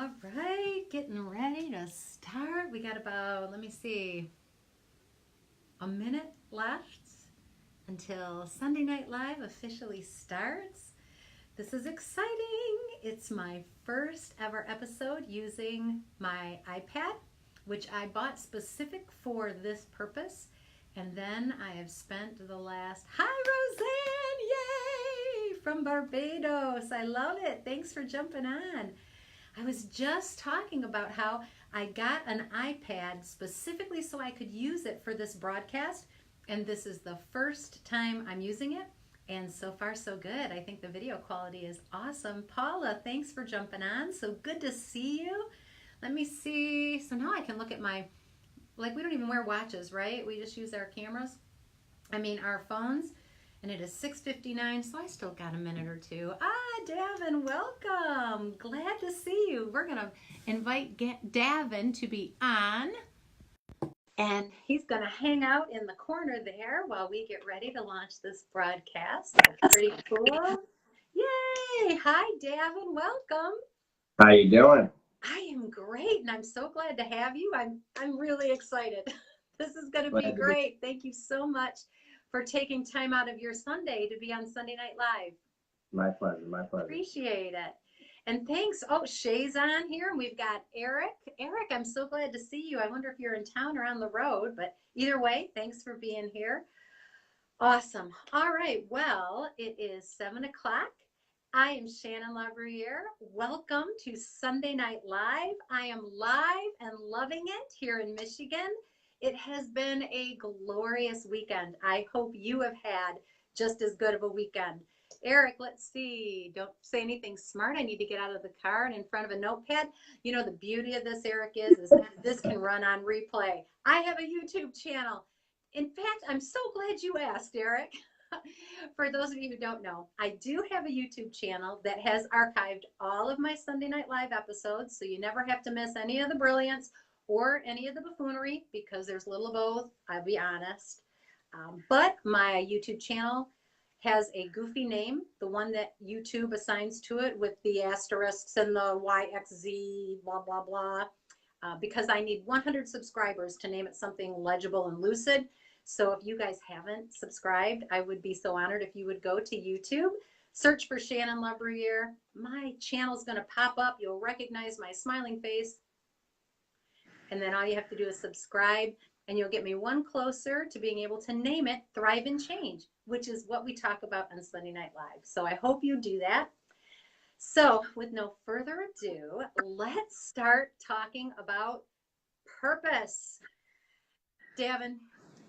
All right, getting ready to start. We got about, let me see, a minute left until Sunday Night Live officially starts. This is exciting. It's my first ever episode using my iPad, which I bought specific for this purpose. And then I have spent the last, hi Roseanne, yay, from Barbados. I love it. Thanks for jumping on. I was just talking about how I got an iPad specifically so I could use it for this broadcast, and this is the first time I'm using it, and so far so good. I think the video quality is awesome. Paula, thanks for jumping on. So good to see you. Let me see. So now I can look at my, like we don't even wear watches, right? We just use our cameras. Our phones. And it is 6:59, so I still got a minute or two. Davin, welcome. Glad to see you. We're going to invite Davin to be on. And he's going to hang out in the corner there while we get ready to launch this broadcast. That's pretty cool. Yay! Hi, Davin. Welcome. How you doing? I am great, and I'm so glad to have you. I'm really excited. This is going to be Glad to be. great. Thank you so much for taking time out of your Sunday to be on Sunday Night Live. My pleasure. My pleasure. Appreciate it. And thanks. Oh, Shay's on here, and we've got Eric. Eric, I'm so glad to see you. I wonder if you're in town or on the road, but either way, thanks for being here. Awesome. All right. Well, it is 7 o'clock. I am Shannon LaBruyere. Welcome to Sunday Night Live. I am live and loving it here in Michigan. It has been a glorious weekend. I hope you have had just as good of a weekend. Eric, let's see. Don't say anything smart. I need to get out of the car and in front of a notepad. You know, the beauty of this, Eric, is this can run on replay. I have a YouTube channel. In fact, I'm so glad you asked, Eric. For those of you who don't know, I do have a YouTube channel that has archived all of my Sunday Night Live episodes, so you never have to miss any of the brilliance or any of the buffoonery, because there's a little of both, I'll be honest. But my YouTube channel has a goofy name, the one that YouTube assigns to it with the asterisks and the YXZ, blah, blah, blah, because I need 100 subscribers to name it something legible and lucid. So if you guys haven't subscribed, I would be so honored if you would go to YouTube, search for Shannon LaBruyere. My channel's going to pop up. You'll recognize my smiling face. And then all you have to do is subscribe, and you'll get me one closer to being able to name it Thrive and Change, which is what we talk about on Sunday Night Live. So I hope you do that. So with no further ado, let's start talking about purpose. Davin,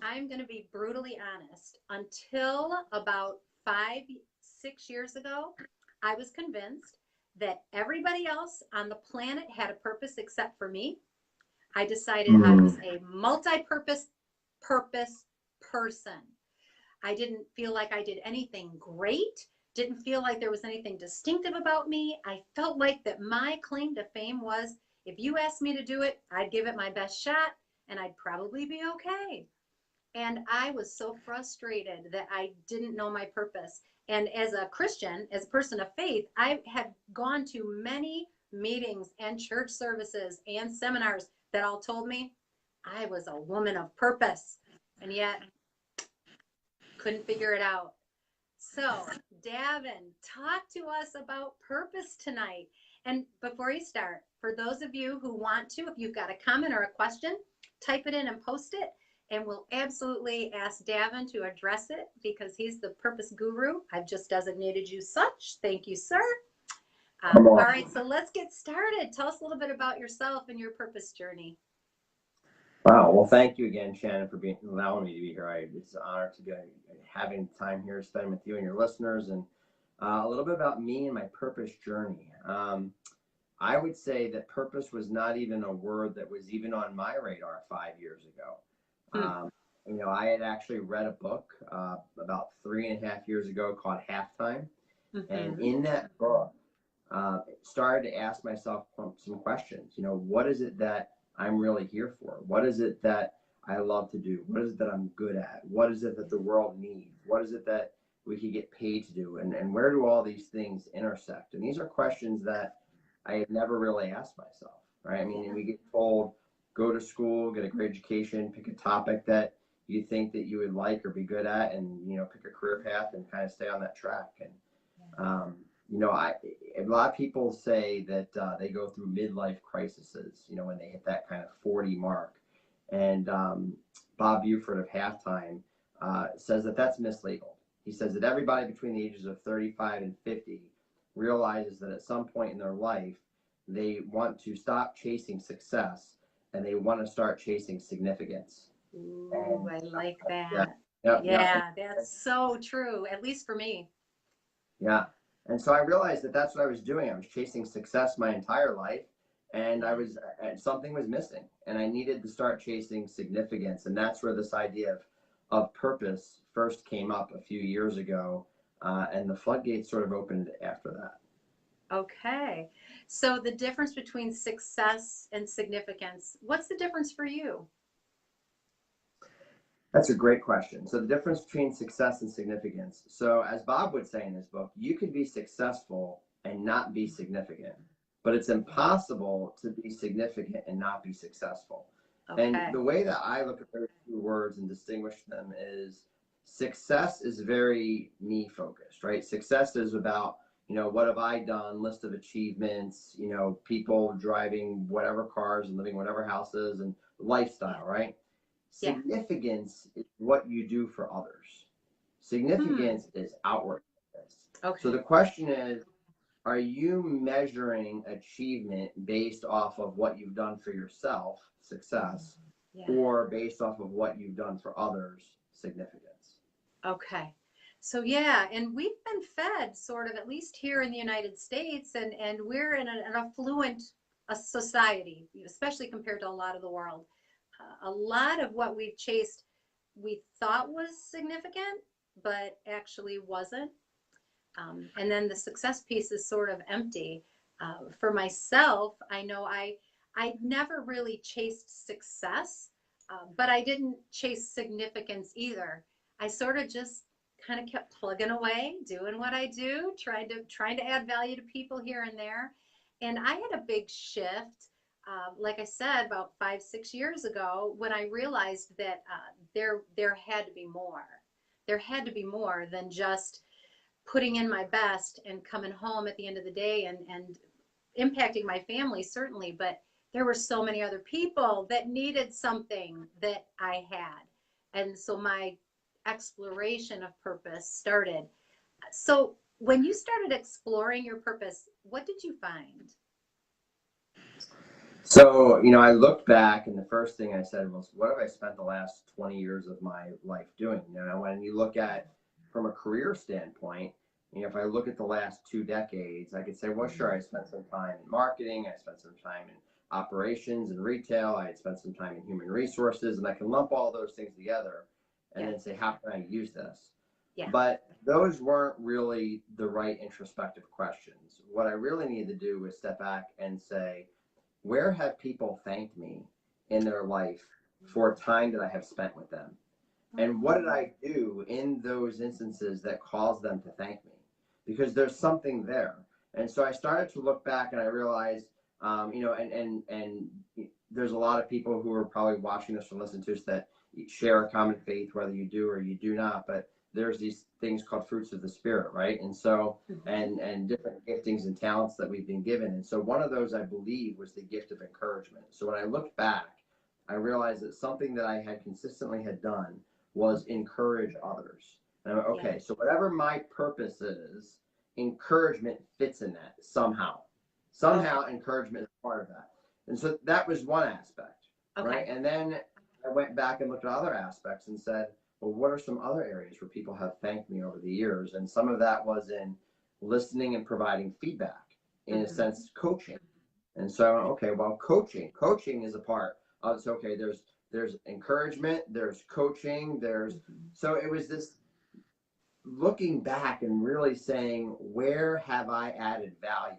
I'm going to be brutally honest. Until about 5, 6 years ago, I was convinced that everybody else on the planet had a purpose except for me. I decided I was a multi-purpose person. I didn't feel like I did anything great. Didn't feel like there was anything distinctive about me. I felt like that my claim to fame was, if you asked me to do it, I'd give it my best shot, and I'd probably be okay. And I was so frustrated that I didn't know my purpose. And as a Christian, as a person of faith, I had gone to many meetings and church services and seminars that all told me I was a woman of purpose, and yet couldn't figure it out. So, Davin, talk to us about purpose tonight. And before you start, for those of you who want to, if you've got a comment or a question, type it in and post it, and we'll absolutely ask Davin to address it, because he's the purpose guru. I've just designated you such. Thank you, sir. All right, so let's get started. Tell us a little bit about yourself and your purpose journey. Wow. Well, thank you again, Shannon, for allowing me to be here. It's an honor to be having time here, spending with you and your listeners, and a little bit about me and my purpose journey. I would say that purpose was not even a word that was even on my radar 5 years ago. I had actually read a book about 3.5 years ago called Halftime, and in that book, started to ask myself some questions. What is it that I'm really here for? What is it that I love to do? What is it that I'm good at? What is it that the world needs? What is it that we could get paid to do? And where do all these things intersect? And these are questions that I had never really asked myself, right? I mean, we get told, go to school, get a great education, pick a topic that you think that you would like or be good at, and, you know, pick a career path and kind of stay on that track. And, you know, a lot of people say that they go through midlife crises, you know, when they hit that kind of 40 mark. And Bob Buford of Halftime says that that's mislabeled. He says that everybody between the ages of 35 and 50 realizes that at some point in their life, they want to stop chasing success and they want to start chasing significance. Ooh, And I like yeah, that. yeah, yeah, Yeah, that's so true, at least for me. yeah. And so I realized that that's what I was doing. I was chasing success my entire life, and I Yeah. was something was missing, and I needed to start chasing significance. And that's where this idea of purpose first came up a few years ago, and the floodgates sort of opened after that. Okay. So the difference between success and significance, what's the difference for you? That's a great question. So the difference between success and significance. So as Bob would say in his book, you can be successful and not be significant, but it's impossible to be significant and not be successful. And Okay. the way that I look at those two words and distinguish them is success is very me focused, right? Success is about, you know, what have I done, list of achievements, you know, people driving whatever cars and living whatever houses and Yeah. lifestyle, right? Yeah. Significance is what you do for others. Hmm. Significance is outward. So the Okay. question is, are you measuring achievement based off of what you've done for yourself, success, Yeah. or based off of what you've done for others, significance? Okay. So yeah, and we've been fed sort of, at least here in the United States, and we're in an affluent society, especially compared to a lot of the world. A lot of what we've chased, we thought was significant, but actually wasn't. And then the success piece is sort of empty. For myself, I know I never really chased success, but I didn't chase significance either. I sort of just kind of kept plugging away, doing what I do, trying to add value to people here and there. And I had a big shift, like I said, about 5, 6 years ago, when I realized that there had to be more. There had to be more than just putting in my best and coming home at the end of the day and impacting my family, certainly, but there were so many other people that needed something that I had. And so my exploration of purpose started. So when you started exploring your purpose, what did you find? So, you know, I looked back and the first thing I said was, what have I spent the last 20 years of my life doing? You know, when you look at from a career standpoint, you know, if I look at the last 2 decades, I could say, well, sure, I spent some time in marketing, I spent some time in operations and retail, I had spent some time in human resources, and I can lump all those things together and Yeah, then say, how can I use this? yeah, But those weren't really the right introspective questions. What I really needed to do was step back and say, where have people thanked me in their life for time that I have spent with them? And what did I do in those instances that caused them to thank me? Because there's something there. And so I started to look back and I realized, you know, and there's a lot of people who are probably watching this and listening to us that share a common faith, whether you do or you do not. But there's these things called fruits of the spirit, right? And so and different giftings and talents that we've been given. And so one of those I believe was the gift of encouragement. So when I looked back, I realized that something that I had consistently had done was encourage others. And I went, yeah. okay, so whatever my purpose is, encouragement fits in that somehow. Okay, Somehow encouragement is part of that. And so that was one aspect, right? okay, And then I went back and looked at other aspects and said, well, what are some other areas where people have thanked me over the years? And some of that was in listening and providing feedback, in a hmm, sense, coaching. And so, okay, well, coaching is a part of it's okay. There's encouragement, there's coaching, there's hmm, so it was this looking back and really saying, where have I added value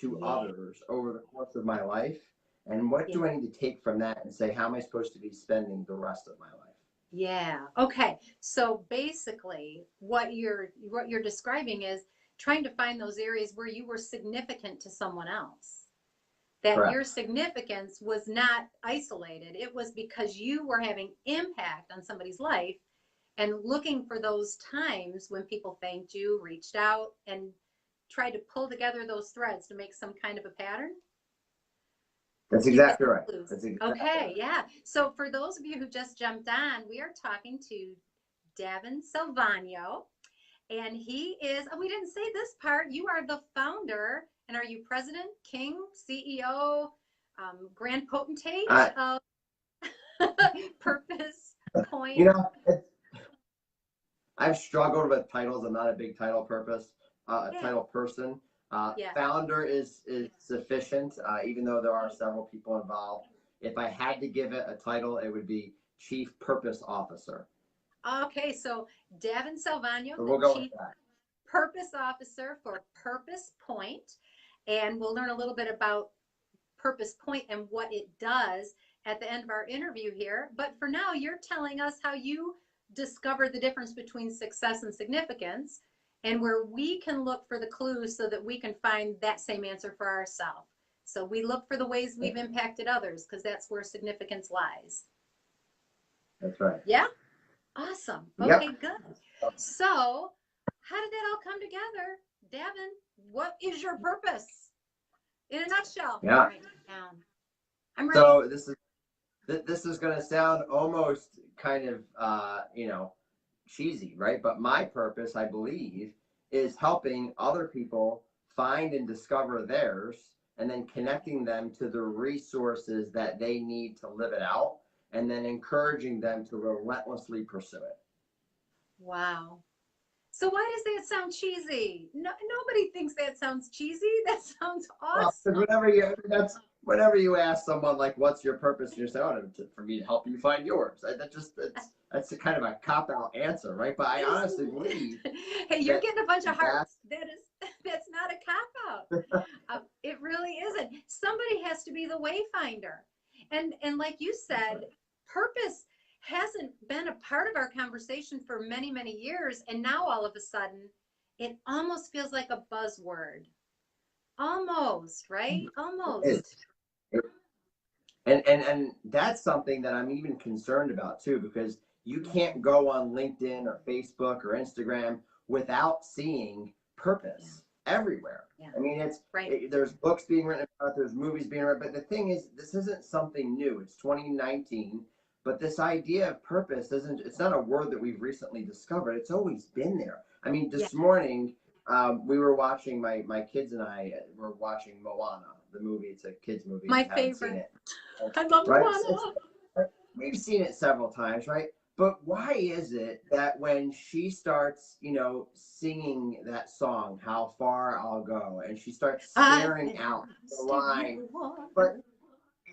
to yeah, others over the course of my life? And what yeah. do I need to take from that and say, how am I supposed to be spending the rest of my life? Yeah. Okay. So basically, what you're describing is trying to find those areas where you were significant to someone else. That Correct. your significance was not isolated. It was because you were having impact on somebody's life and looking for those times when people thanked you, reached out, and tried to pull together those threads to make some kind of a pattern. That's exactly right. That's exactly okay, right. yeah. So for those of you who just jumped on, we are talking to Davin Salvagno, and he is, oh, we didn't say this part, you are the founder, and are you president, king, CEO, grand potentate of Purpose Point? You know, I've struggled with titles. I'm not a big title title person. Founder is sufficient, even though there are several people involved. If I had to give it a title, it would be Chief Purpose Officer. Okay, so Davin Salvagno, So we'll the go Chief with that. Purpose Officer for Purpose Point, and we'll learn a little bit about Purpose Point and what it does at the end of our interview here. But for now, you're telling us how you discover the difference between success and significance, and where we can look for the clues so that we can find that same answer for ourselves. So we look for the ways we've impacted others, because that's where significance lies. That's right. Yeah? Awesome. Okay, good. So how did that all come together? Davin, what is your purpose? In a nutshell. Yeah. I'm ready. So this is going to sound almost kind of, cheesy, right? But my purpose, I believe, is helping other people find and discover theirs, and then connecting them to the resources that they need to live it out, and then encouraging them to relentlessly pursue it. Wow. So why does that sound cheesy? No, nobody thinks that sounds cheesy. That sounds awesome. Well, whenever you ask someone, like, what's your purpose, and you say, oh, for me to help you find yours. That's a kind of a cop-out answer, right? But I honestly believe hey, you're getting a bunch of hearts. That's not a cop-out. It really isn't. Somebody has to be the wayfinder. And like you said, purpose hasn't been a part of our conversation for many, many years. And now all of a sudden, it almost feels like a buzzword. Almost, right? Almost. And that's something that I'm even concerned about too, because you can't go on LinkedIn or Facebook or Instagram without seeing purpose everywhere. I mean, there's books being written about it, there's movies being written, but the thing is, this isn't something new. It's 2019, but this idea of purpose it's not a word that we've recently discovered. It's always been there. I mean, this morning, we were watching, my kids and I were watching Moana, the movie. It's a kids movie. My favorite. I love Moana. We've seen it several times, right? But why is it that when she starts, singing that song, How Far I'll Go, and she starts staring out the line, but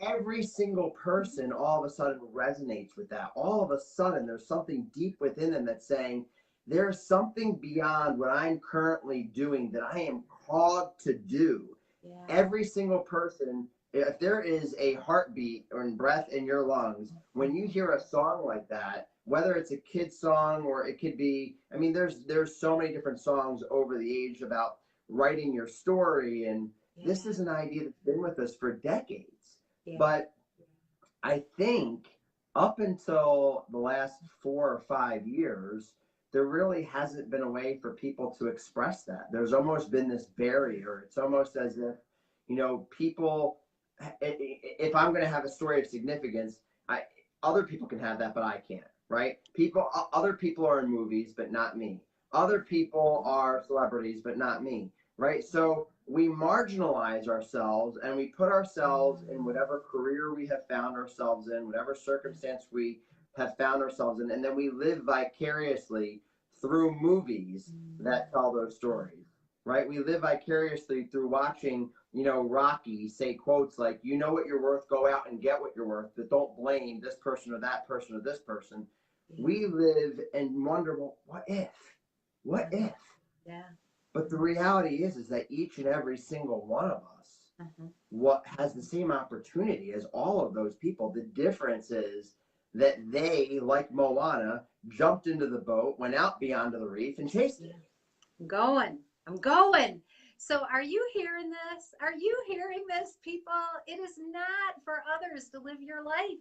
every single person all of a sudden resonates with that. All of a sudden, there's something deep within them that's saying, there's something beyond what I'm currently doing that I am called to do. Yeah. Every single person, if there is a heartbeat or breath in your lungs, when you hear a song like that, whether it's a kid's song or it could be, I mean, there's so many different songs over the age about writing your story. And this is an idea that's been with us for decades. Yeah. But I think up until the last 4 or 5 years, there really hasn't been a way for people to express that. There's almost been this barrier. It's almost as if, people, if I'm going to have a story of significance, other people can have that, but I can't, right? Other people are in movies, but not me. Other people are celebrities, but not me, right? So we marginalize ourselves, and we put ourselves in whatever career we have found ourselves in, whatever circumstance we have found ourselves in, and then we live vicariously through movies that tell those stories, right? We live vicariously through watching, Rocky say quotes like, you know what you're worth, go out and get what you're worth, but don't blame this person or that person or this person. We live and wonder, well, what if? What if? Yeah. But the reality is that each and every single one of us what has the same opportunity as all of those people. The difference is that they, like Moana, jumped into the boat, went out beyond the reef, and chased it. Going. I'm going. So are you hearing this? Are you hearing this, people? It is not for others to live your life.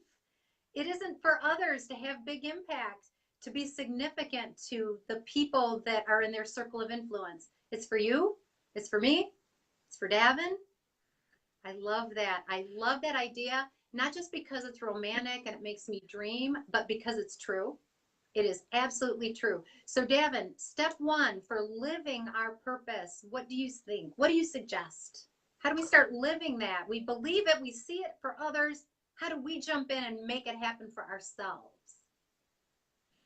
It isn't for others to have big impact, to be significant to the people that are in their circle of influence. It's for you. It's for me. It's for Davin. I love that. I love that idea, not just because it's romantic and it makes me dream, but because it's true. It is absolutely true. So, Davin, step one for living our purpose, what do you think? What do you suggest? How do we start living that? We believe it, we see it for others. How do we jump in and make it happen for ourselves?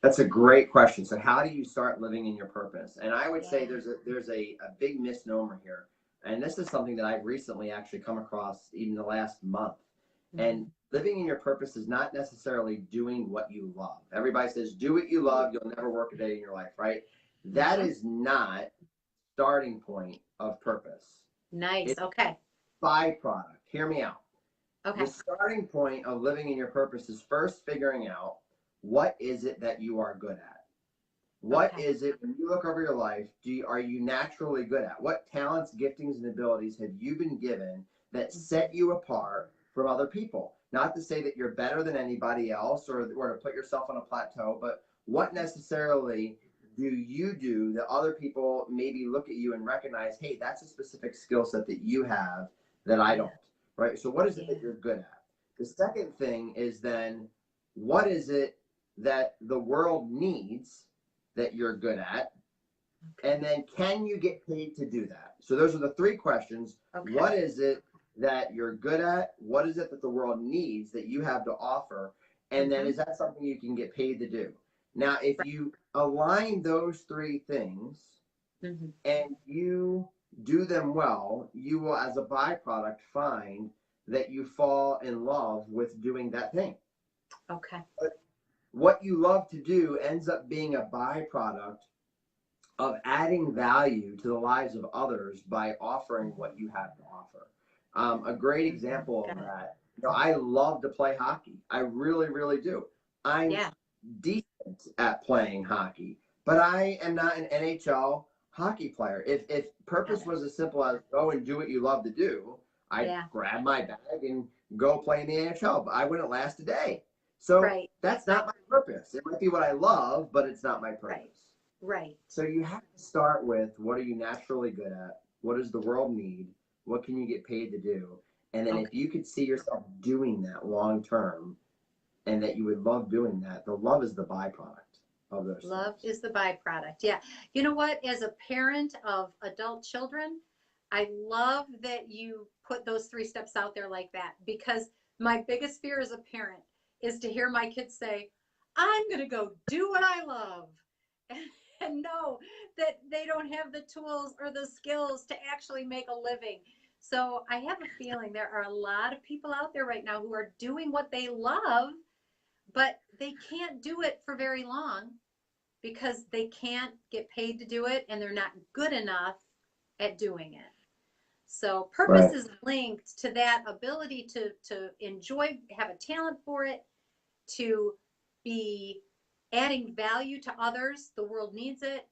That's a great question. So how do you start living in your purpose? And I would say Yeah. there's a big misnomer here. And this is something that I've recently actually come across even the last month. Mm-hmm. And living in your purpose is not necessarily doing what you love. Everybody says, do what you love, you'll never work a day in your life, right? That Mm-hmm. is not starting point of purpose. Nice. It's Okay. byproduct. Hear me out. The Okay. starting point of living in your purpose is first figuring out what is it that you are good at. What Okay. is it when you look over your life? Are you naturally good at? What talents, giftings, and abilities have you been given that set you apart from other people? Not to say that you're better than anybody else or to put yourself on a plateau, but what necessarily do you do that other people maybe look at you and recognize, hey, that's a specific skill set that you have that I Yeah. don't, right? So what is it Yeah. that you're good at? The second thing is then, what is it that the world needs that you're good at? And Okay. then can you get paid to do that? So those are the three questions. Okay. What is it that you're good at? What is it that the world needs that you have to offer? And then Mm-hmm. is that something you can get paid to do? Now, if Right. you align those three things Mm-hmm. and you do them well, you will, as a byproduct, find that you fall in love with doing that thing. Okay. But what you love to do ends up being a byproduct of adding value to the lives of others by offering Mm-hmm. what you have to offer. A great Mm-hmm. example of Got it. that, I love to play hockey. I really, really do. I'm Yeah. decent at playing hockey, but I am not an NHL hockey player. If Got purpose it. was as simple as go and do what you love to do, I'd Yeah. grab my bag and go play in the NHL, but I wouldn't last a day. So Right. that's I not my purpose. It might be what I love, but it's not my right. purpose. Right. So you have to start with what are you naturally good at? What does the world need? What can you get paid to do? And then if Okay. you could see yourself doing that long term and that you would love doing that, the love is the byproduct of those Love things. is the byproduct. Yeah. You know what? As a parent of adult children, I love that you put those three steps out there like that because my biggest fear as a parent is to hear my kids say, I'm going to go do what I love and know that they don't have the tools or the skills to actually make a living. So I have a feeling there are a lot of people out there right now who are doing what they love, but they can't do it for very long because they can't get paid to do it and they're not good enough at doing it. So purpose Right. is linked to that ability to enjoy, have a talent for it, to be adding value to others. The world needs it.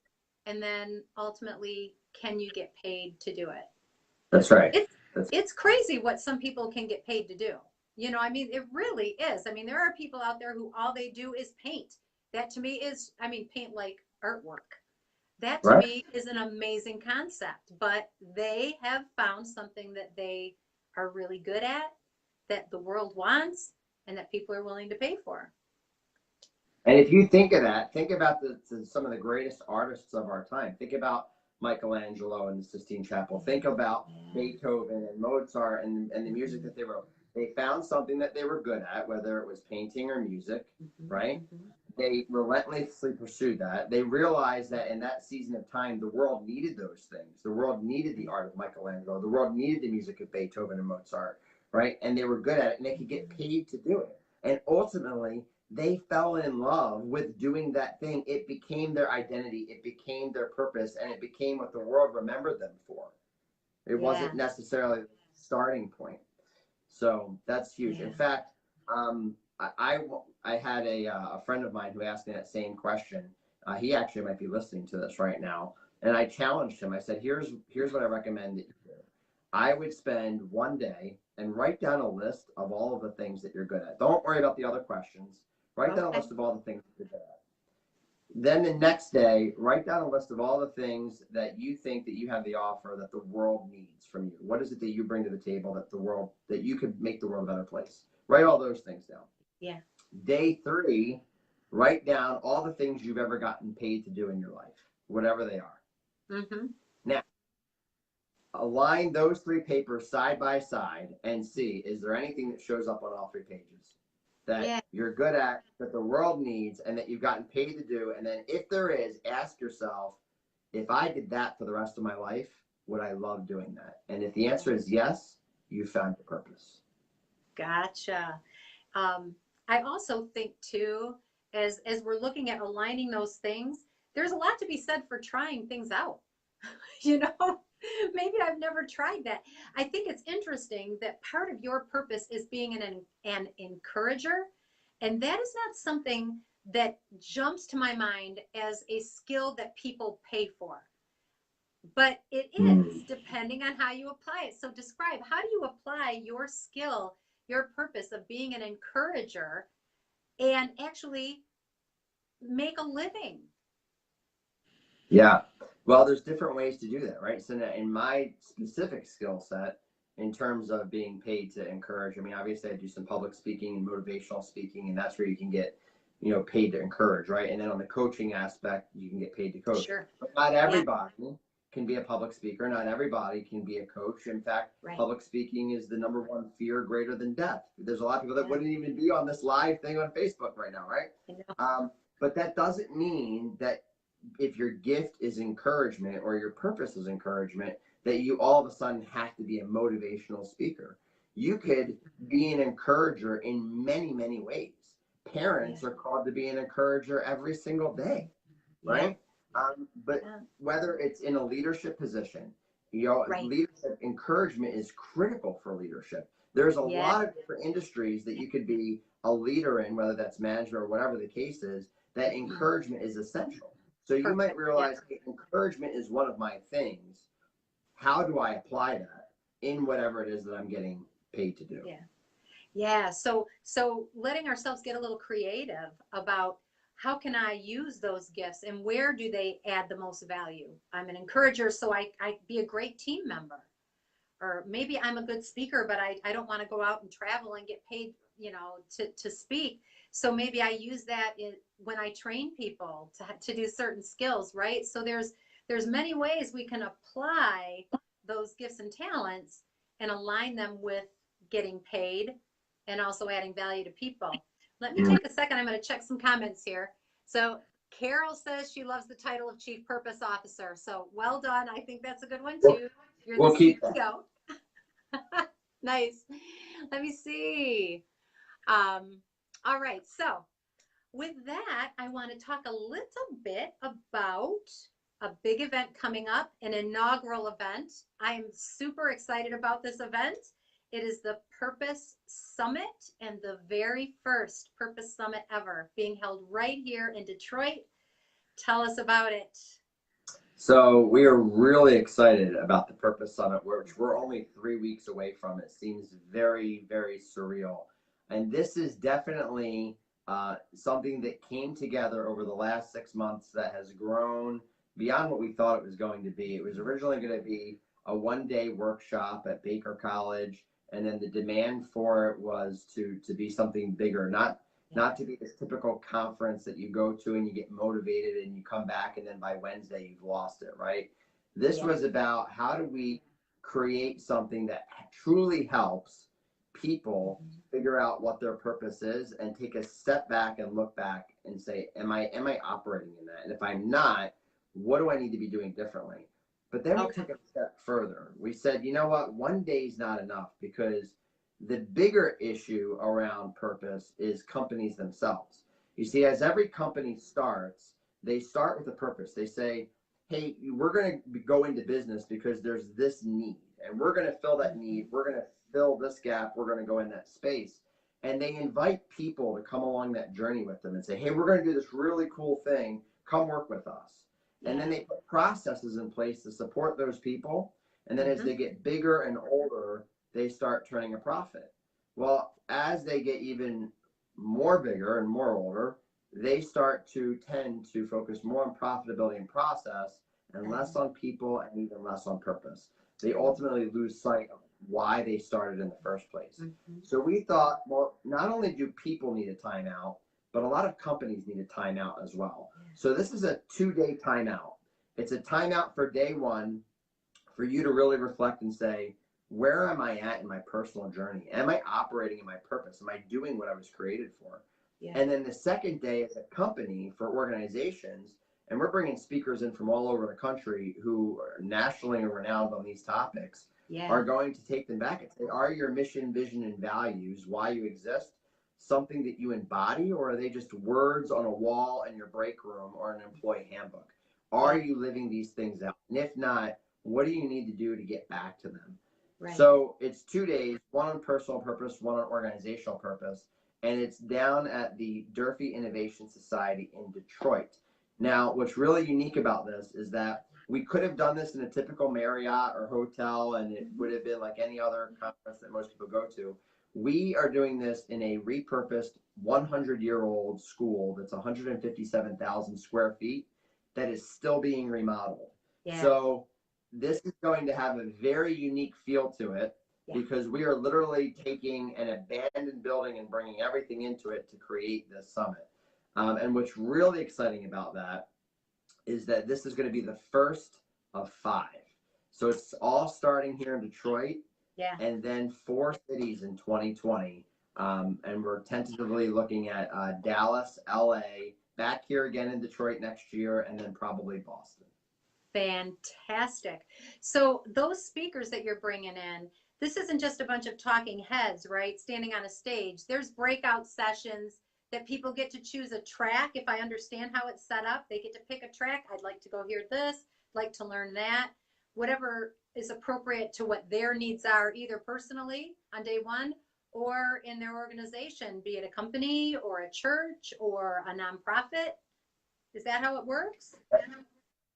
And then ultimately, can you get paid to do it? That's right. It's That's it's crazy what some people can get paid to do. I mean, it really is. I mean, there are people out there who all they do is paint. That to me is, I mean, paint like artwork. That to right. me is an amazing concept, but they have found something that they are really good at, that the world wants, and that people are willing to pay for. And if you think of that, think about some of the greatest artists of our time. Think about Michelangelo and the Sistine Chapel. Think about Yeah. Beethoven and Mozart and the music Mm-hmm. that they wrote. They found something that they were good at, whether it was painting or music, Mm-hmm. right? Mm-hmm. They relentlessly pursued that. They realized that in that season of time, the world needed those things. The world needed the Right. art of Michelangelo. The world needed the music of Beethoven and Mozart, right? And they were good at it and they could get Mm-hmm. paid to do it. And ultimately, they fell in love with doing that thing. It became their identity, it became their purpose, and it became what the world remembered them for. It Yeah. wasn't necessarily the starting point. So that's huge. In Yeah. fact, I had a friend of mine who asked me that same question. He actually might be listening to this right now. And I challenged him. I said, here's what I recommend that you do. I would spend one day and write down a list of all of the things that you're good at. Don't worry about the other questions. Write down a Okay. list of all the things that you're good at. Then the next day, write down a list of all the things that you think that you have the offer that the world needs from you. What is it that you bring to the table that you could make the world a better place? Write all those things down. Yeah. Day 3, write down all the things you've ever gotten paid to do in your life, whatever they are. Mm-hmm. Now, align those 3 papers side by side and see, is there anything that shows up on all 3 pages that Yeah. you're good at, that the world needs, and that you've gotten paid to do? And then if there is, ask yourself, if I did that for the rest of my life, would I love doing that? And if the answer is yes, you found your purpose. Gotcha. I also think too, as we're looking at aligning those things, there's a lot to be said for trying things out. You know, maybe I've never tried that. I think it's interesting that part of your purpose is being an encourager. And that is not something that jumps to my mind as a skill that people pay for. But it is depending on how you apply it. So describe, how do you apply your skill, your purpose of being an encourager and actually make a living? Yeah. Well, there's different ways to do that, right? So in my specific skill set, in terms of being paid to encourage, I mean, obviously I do some public speaking and motivational speaking, and that's where you can get, paid to encourage, right? And then on the coaching aspect, you can get paid to coach. Sure. But not Yeah. everybody can be a public speaker. Not everybody can be a coach. In fact, Right. public speaking is the number one fear greater than death. There's a lot of people that Yeah. wouldn't even be on this live thing on Facebook right now, right? I know. But that doesn't mean that if your gift is encouragement or your purpose is encouragement, that you all of a sudden have to be a motivational speaker. You could be an encourager in many, many ways. Parents Yeah. are called to be an encourager every single day, Yeah. right? But Yeah. whether it's in a leadership position, Right. leadership encouragement is critical for leadership. There's a Yeah. lot of different industries that you could be a leader in, whether that's management or whatever the case is, that encouragement is essential. So you might Perfect. Yeah. realize, hey, encouragement is one of my things. How do I apply that in whatever it is that I'm getting paid to do? Yeah. Yeah. So letting ourselves get a little creative about how can I use those gifts and where do they add the most value? I'm an encourager, so I be a great team member. Or maybe I'm a good speaker, but I don't want to go out and travel and get paid, to speak. So maybe I use that when I train people to do certain skills, right? So there's many ways we can apply those gifts and talents and align them with getting paid and also adding value to people. Let me take a second. I'm going to check some comments here. So Carol says she loves the title of Chief Purpose Officer. So well done. I think that's a good one too. You're the We'll keep that. CEO. Nice. Let me see. All right. So with that, I want to talk a little bit about a big event coming up, an inaugural event. I am super excited about this event. It is the Purpose Summit and the very first Purpose Summit ever being held right here in Detroit. Tell us about it. So we are really excited about the Purpose Summit, which we're only 3 weeks away from. It seems very, very surreal. And this is definitely something that came together over the last 6 months that has grown beyond what we thought it was going to be. It was originally going to be a one-day workshop at Baker College, and then the demand for it was to be something bigger, not to be this typical conference that you go to and you get motivated and you come back and then by Wednesday you've lost it, right? This was about how do we create something that truly helps people figure out what their purpose is and take a step back and look back and say, am I operating in that? And if I'm not, what do I need to be doing differently? But then we took it a step further. We said, you know what, one day is not enough, because the bigger issue around purpose is companies themselves. You see, as every company starts, they start with a purpose. They say, hey, we're going to go into business because there's this need, and we're going to fill that need. We're going to fill this gap. We're going to go in that space. And they invite people to come along that journey with them and say, hey, we're going to do this really cool thing. Come work with us. And then they put processes in place to support those people. And then as Mm-hmm. they get bigger and older, they start turning a profit. Well, as they get even more bigger and more older, they start to tend to focus more on profitability and process and less on people and even less on purpose. They ultimately lose sight of why they started in the first place. Mm-hmm. So we thought, well, not only do people need a timeout, but a lot of companies need a timeout as well. So this is a 2-day timeout. It's a timeout for day one for you to really reflect and say, where am I at in my personal journey? Am I operating in my purpose? Am I doing what I was created for? Yeah. And then the second day is a company for organizations, and we're bringing speakers in from all over the country who are nationally renowned on these topics, are going to take them back and say, are your mission, vision, and values, why you exist, something that you embody, or are they just words on a wall in your break room or an employee handbook? Are you living these things out? And if not, what do you need to do to get back to them? Right. So it's 2 days, one on personal purpose, one on organizational purpose, and it's down at the Durfee Innovation Society in Detroit. Now, what's really unique about this is that we could have done this in a typical Marriott or hotel, and it would have been like any other conference that most people go to. We are doing this in a repurposed 100-year-old school that's 157,000 square feet that is still being remodeled. So this is going to have a very unique feel to it because we are literally taking an abandoned building and bringing everything into it to create this summit. And what's really exciting about that is that this is going to be the first of 5. So it's all starting here in Detroit and then 4 cities in 2020. And we're tentatively looking at Dallas, LA, back here again in Detroit next year, and then probably Boston. Fantastic. So those speakers that you're bringing in, this isn't just a bunch of talking heads, right? Standing on a stage. There's breakout sessions that people get to choose a track. If I understand how it's set up, they get to pick a track. I'd like to go hear this, like to learn that, whatever is appropriate to what their needs are, either personally on day one or in their organization, be it a company or a church or a nonprofit. Is that how it works?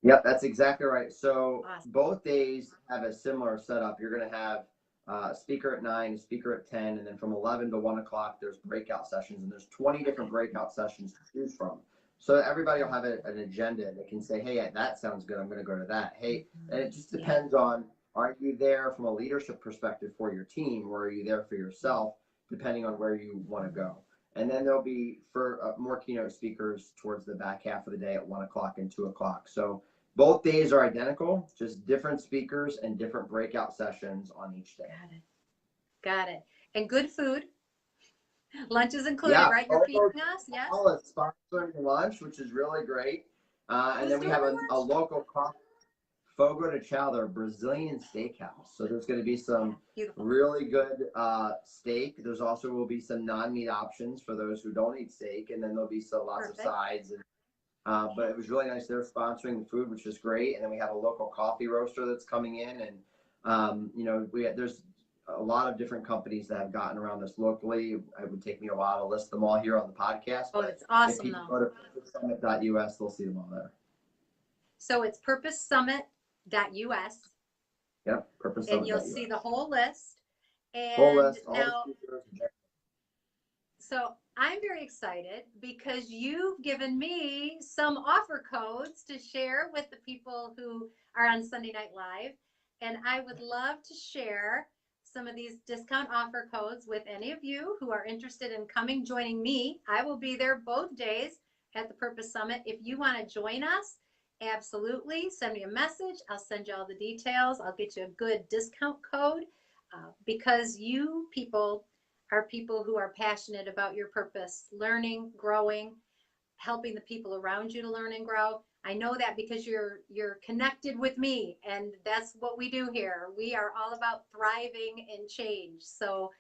Yep, that's exactly right. So both days have a similar setup. You're going to have a speaker at 9, a speaker at 10, and then from 11 to 1 o'clock, there's breakout sessions, and there's 20 different breakout sessions to choose from. So everybody will have an agenda. They can say, hey, that sounds good. I'm going to go to that. Hey, and it just depends on, are you there from a leadership perspective for your team, or are you there for yourself, depending on where you want to go. And then there'll be for more keynote speakers towards the back half of the day at 1 o'clock and 2 o'clock. So both days are identical, just different speakers and different breakout sessions on each day. Got it. And good food. Lunch is included, right? You're feeding us, yes? It's sponsoring lunch, which is really great. And then we have a local coffee. Fogo de Chao, they're a Brazilian steakhouse. So there's going to be some really good steak. There's also will be some non-meat options for those who don't eat steak. And then there'll be lots of sides. And, but it was really nice. They're sponsoring the food, which is great. And then we have a local coffee roaster that's coming in. And, there's a lot of different companies that have gotten around this locally. It would take me a while to list them all here on the podcast. Oh, it's awesome. If people go to purposesummit.us, they'll see them all there. So it's purposesummit.us. Yep, purposesummit.us. And you'll see the whole list. And whole list, now, so I'm very excited because you've given me some offer codes to share with the people who are on Sunday Night Live. And I would love to share some of these discount offer codes with any of you who are interested in joining me. I will be there both days at the Purpose Summit. If you want to join us, absolutely. Send me a message. I'll send you all the details. I'll get you a good discount code because you people are people who are passionate about your purpose, learning, growing, helping the people around you to learn and grow. I know that because you're connected with me, and that's what we do here. We are all about thriving in change. So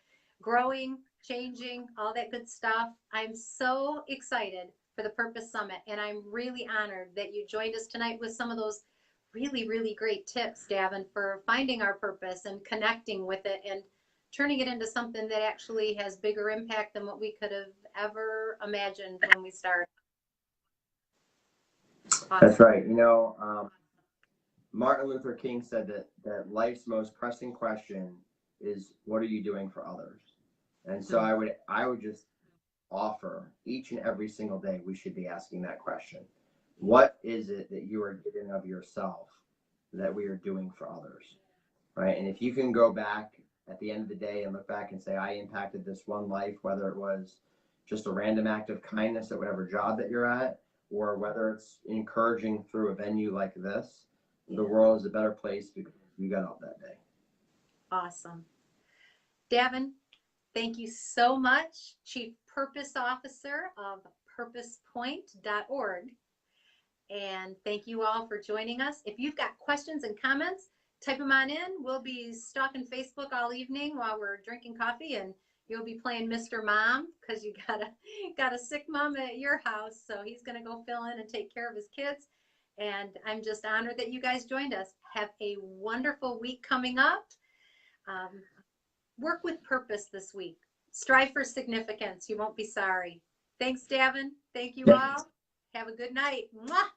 growing, changing, all that good stuff. I'm so excited for the Purpose Summit, and I'm really honored that you joined us tonight with some of those really, really great tips, Davin, for finding our purpose and connecting with it and turning it into something that actually has bigger impact than what we could have ever imagined when we started. That's Awesome. right. Martin Luther King said that life's most pressing question is, what are you doing for others? And so Hmm. I would just offer each and every single day we should be asking that question. What is it that you are giving of yourself that we are doing for others? Right? And if you can go back at the end of the day and look back and say, I impacted this one life, whether it was just a random act of kindness at whatever job that you're at, or whether it's encouraging through a venue like this, the Yeah. world is a better place because you got up that day. Awesome. Davin, thank you so much, Chief Purpose Officer of purposepoint.org. And thank you all for joining us. If you've got questions and comments, type them on in. We'll be stalking Facebook all evening while we're drinking coffee, and you'll be playing Mr. Mom because you got a sick mom at your house. So he's going to go fill in and take care of his kids. And I'm just honored that you guys joined us. Have a wonderful week coming up. Um, Work with purpose this week. Strive for significance. You won't be sorry. Thanks, Davin. Thank you Yep. all. Have a good night. Mwah!